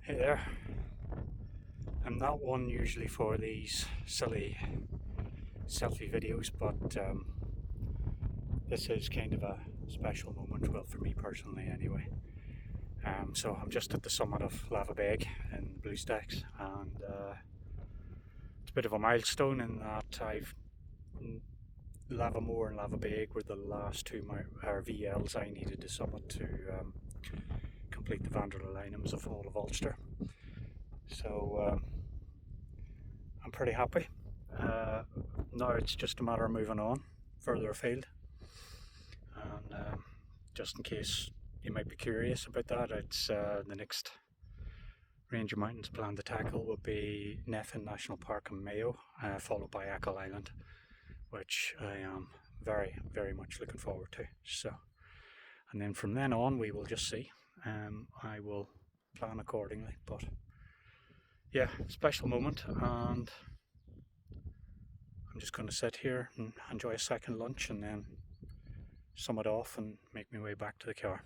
Hey there. I'm not one usually for these silly selfie videos, but this is kind of a special moment, well, for me personally anyway. So I'm just at the summit of Lavagh Beg in BlueStacks, and it's a bit of a milestone in that Lavagh More and Lavagh Beg were the last two VLs I needed to summit to complete the Vanderlinums of all of Ulster. So I'm pretty happy. Now it's just a matter of moving on further afield, and just in case you might be curious about that, it's the next range of mountains planned to tackle will be Nephin National Park in Mayo, followed by Achill Island, which I am very, very much looking forward to. So, and then from then on we will just see. I will plan accordingly, but yeah, special moment, and I'm just going to sit here and enjoy a second lunch and then sum it off and make my way back to the car.